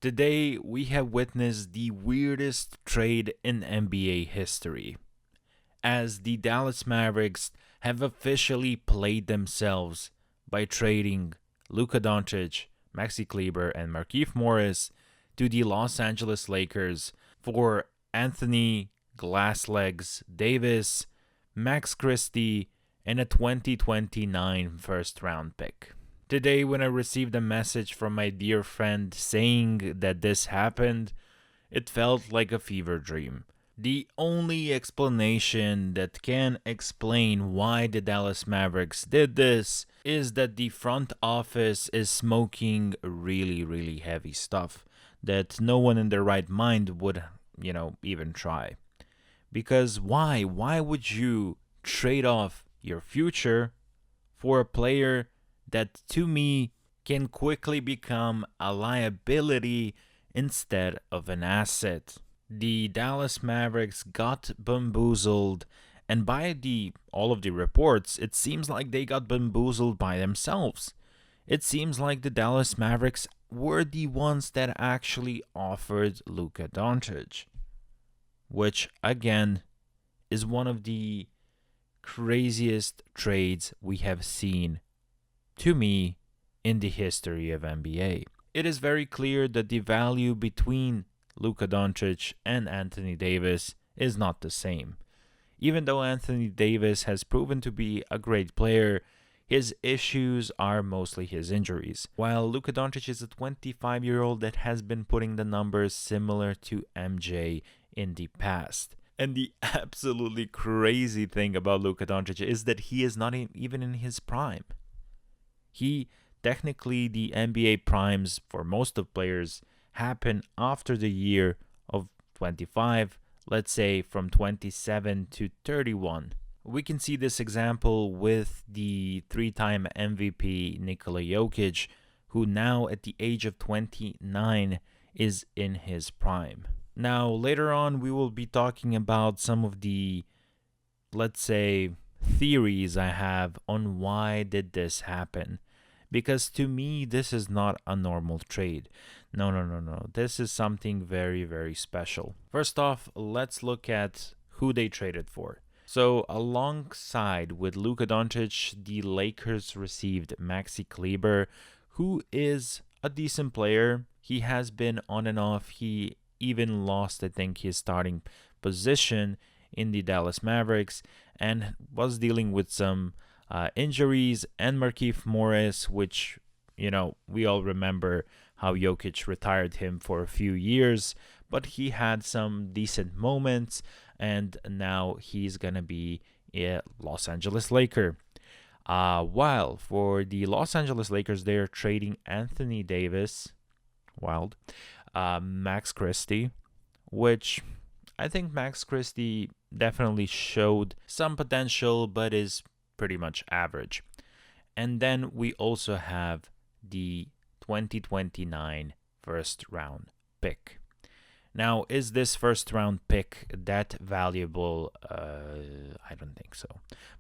Today, we have witnessed the weirdest trade in NBA history, as the Dallas Mavericks have officially played themselves by trading Luka Doncic, Maxi Kleber, and Markieff Morris to the Los Angeles Lakers for Anthony Glasslegs Davis, Max Christie, and a 2029 first round pick. Today, when I received a message from my dear friend saying that this happened, it felt like a fever dream. The only explanation that can explain why the Dallas Mavericks did this is that the front office is smoking really heavy stuff that no one in their right mind would, even try. Because why? Why would you trade off your future for a player that, to me, can quickly become a liability instead of an asset? The Dallas Mavericks got bamboozled, and by all of the reports, it seems like they got bamboozled by themselves. It seems like the Dallas Mavericks were the ones that actually offered Luka Doncic, which again is one of the craziest trades we have seen, to me, in the history of NBA. It is very clear that the value between Luka Doncic and Anthony Davis is not the same. Even though Anthony Davis has proven to be a great player, his issues are mostly his injuries. While Luka Doncic is a 25-year-old that has been putting the numbers similar to MJ in the past. And the absolutely crazy thing about Luka Doncic is that he is not even in his prime. Technically, the NBA primes for most of players happen after the year of 25, let's say from 27 to 31. We can see this example with the three-time MVP Nikola Jokic, who now at the age of 29 is in his prime. Now, later on, we will be talking about some of the, let's say, theories I have on why did this happen. Because to me, this is not a normal trade. No. This is something very special. First off, let's look at who they traded for. So, alongside with Luka Doncic, the Lakers received Maxi Kleber, who is a decent player. He has been on and off. He even lost, I think, his starting position in the Dallas Mavericks and was dealing with some injuries, and Markieff Morris, which, we all remember how Jokic retired him for a few years, but he had some decent moments, and now he's going to be a Los Angeles Laker. While for the Los Angeles Lakers, they're trading Anthony Davis, Max Christie, which I think Max Christie definitely showed some potential, but is pretty much average. And then we also have the 2029 first round pick. Now, is this first round pick that valuable? I don't think so.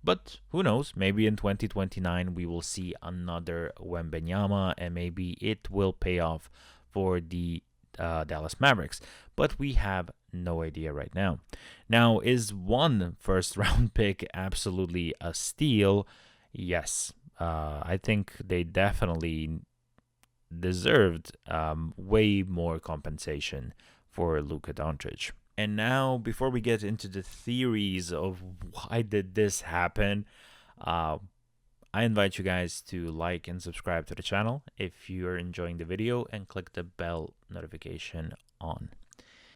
But who knows? Maybe in 2029 we will see another Wembanyama, and maybe it will pay off for the Dallas Mavericks. But we have no idea right now. Now, is one first round pick absolutely a steal? Yes. I think they definitely deserved way more compensation for Luka Doncic. And now, before we get into the theories of why did this happen, I invite you guys to like and subscribe to the channel if you're enjoying the video, and click the bell notification on.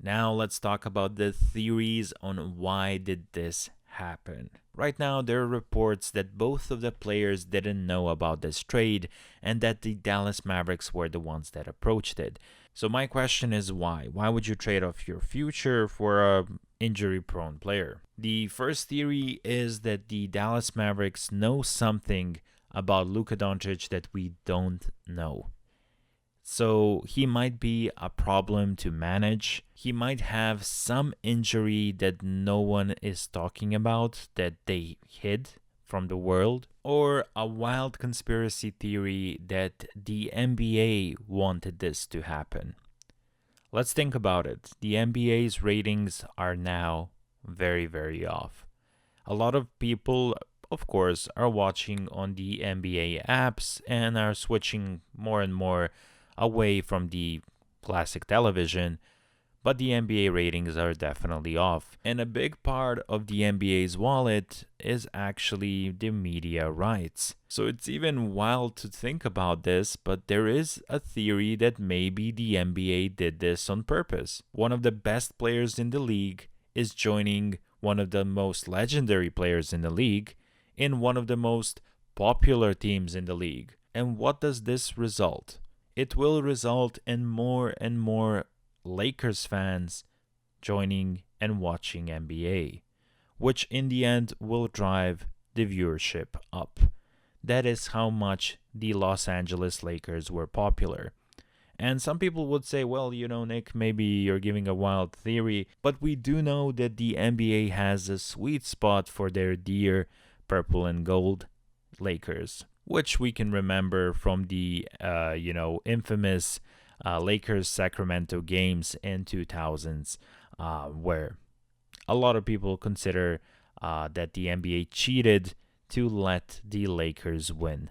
Now let's talk about the theories on why did this happen. Right now, there are reports that both of the players didn't know about this trade and that the Dallas Mavericks were the ones that approached it. So my question is why? Why would you trade off your future for a injury-prone player? The first theory is that the Dallas Mavericks know something about Luka Doncic that we don't know. So he might be a problem to manage. He might have some injury that no one is talking about, that they hid from the world, or a wild conspiracy theory that the NBA wanted this to happen. Let's think about it. The NBA's ratings are now very, very off. A lot of people, of course, are watching on the NBA apps and are switching more and more away from the classic television, but the NBA ratings are definitely off. And a big part of the NBA's wallet is actually the media rights. So it's even wild to think about this, but there is a theory that maybe the NBA did this on purpose. One of the best players in the league is joining one of the most legendary players in the league in one of the most popular teams in the league. And what does this result? It will result in more and more Lakers fans joining and watching NBA, which in the end will drive the viewership up. That is how much the Los Angeles Lakers were popular. And some people would say, well, Nick, maybe you're giving a wild theory, but we do know that the NBA has a sweet spot for their dear purple and gold Lakers, which we can remember from the, infamous Lakers Sacramento games in 2000s, where a lot of people consider that the NBA cheated to let the Lakers win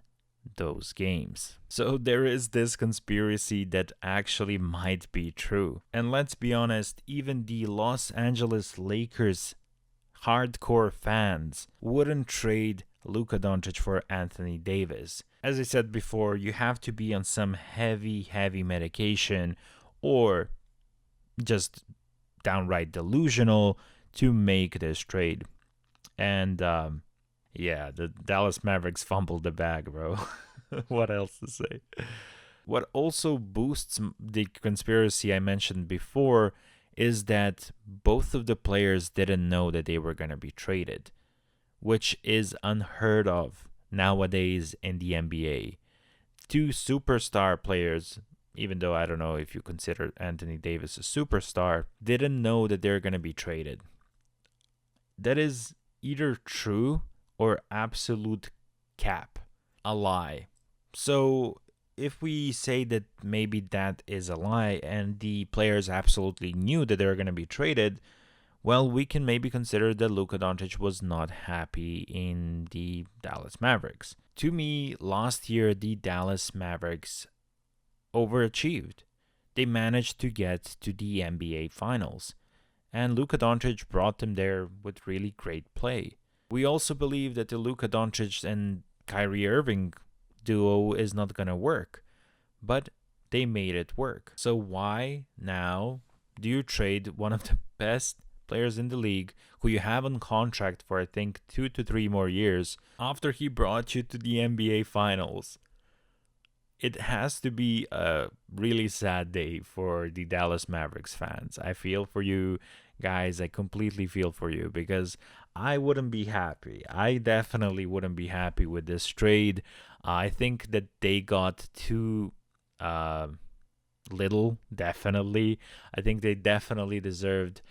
those games. So there is this conspiracy that actually might be true. And let's be honest, even the Los Angeles Lakers hardcore fans wouldn't trade Luka Doncic for Anthony Davis. As I said before, you have to be on some heavy medication or just downright delusional to make this trade. And the Dallas Mavericks fumbled the bag, bro. What else to say? What also boosts the conspiracy I mentioned before is that both of the players didn't know that they were going to be traded, which is unheard of nowadays in the NBA. Two superstar players, even though I don't know if you consider Anthony Davis a superstar, didn't know that they're going to be traded. That is either true or absolute cap, a lie. So if we say that maybe that is a lie and the players absolutely knew that they were going to be traded, well, we can maybe consider that Luka Doncic was not happy in the Dallas Mavericks. To me, last year, the Dallas Mavericks overachieved. They managed to get to the NBA Finals, and Luka Doncic brought them there with really great play. We also believe that the Luka Doncic and Kyrie Irving duo is not going to work, but they made it work. So why now do you trade one of the best players in the league who you have on contract for I think 2 to 3 more years after he brought you to the NBA Finals? It has to be a really sad day for the Dallas Mavericks fans. I feel for you guys. I completely feel for you because I wouldn't be happy. I definitely wouldn't be happy with this trade. I think that they got too little, definitely. I think they definitely deserved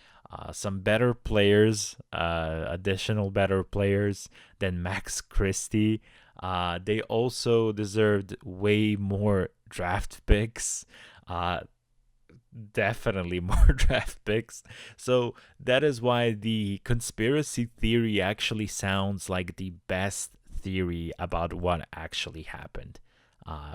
some better players, additional better players than Max Christie. They also deserved way more draft picks. Definitely more draft picks. So that is why the conspiracy theory actually sounds like the best theory about what actually happened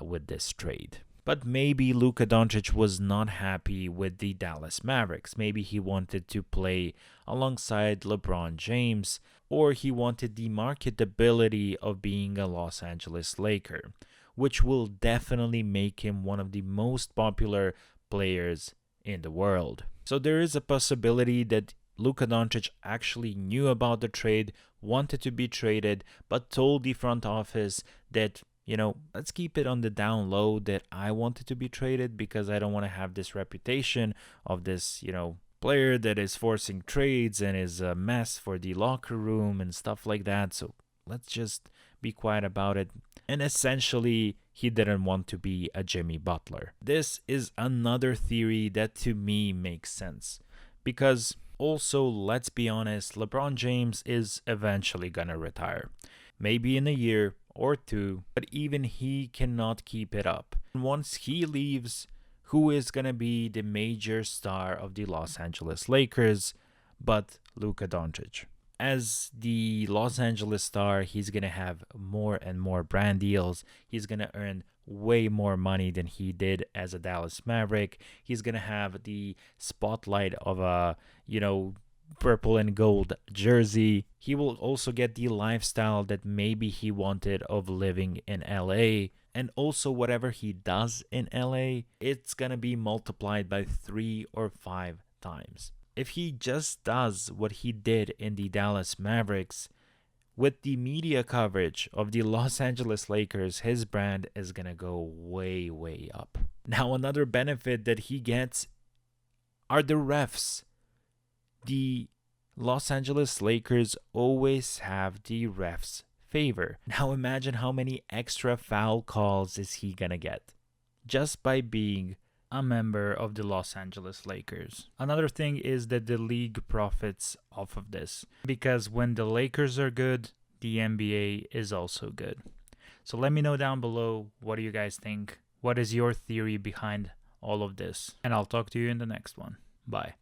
with this trade. But maybe Luka Doncic was not happy with the Dallas Mavericks. Maybe he wanted to play alongside LeBron James, or he wanted the marketability of being a Los Angeles Laker, which will definitely make him one of the most popular players in the world. So there is a possibility that Luka Doncic actually knew about the trade, wanted to be traded, but told the front office that, let's keep it on the down low that I wanted to be traded because I don't want to have this reputation of this, player that is forcing trades and is a mess for the locker room and stuff like that. So let's just be quiet about it. And essentially, he didn't want to be a Jimmy Butler. This is another theory that to me makes sense. Because also, let's be honest, LeBron James is eventually gonna retire. Maybe in a year or two, but even he cannot keep it up. And once he leaves, who is going to be the major star of the Los Angeles Lakers but Luka Doncic. As the Los Angeles star, he's going to have more and more brand deals. He's going to earn way more money than he did as a Dallas Maverick. He's going to have the spotlight of a, purple and gold jersey. He will also get the lifestyle that maybe he wanted of living in LA. And also whatever he does in LA, it's going to be multiplied by 3 or 5 times. If he just does what he did in the Dallas Mavericks, with the media coverage of the Los Angeles Lakers, his brand is going to go way, way up. Now, another benefit that he gets are the refs. The Los Angeles Lakers always have the refs' favor. Now, imagine how many extra foul calls is he going to get just by being a member of the Los Angeles Lakers. Another thing is that the league profits off of this, because when the Lakers are good, the NBA is also good. So let me know down below, what do you guys think? What is your theory behind all of this? And I'll talk to you in the next one. Bye.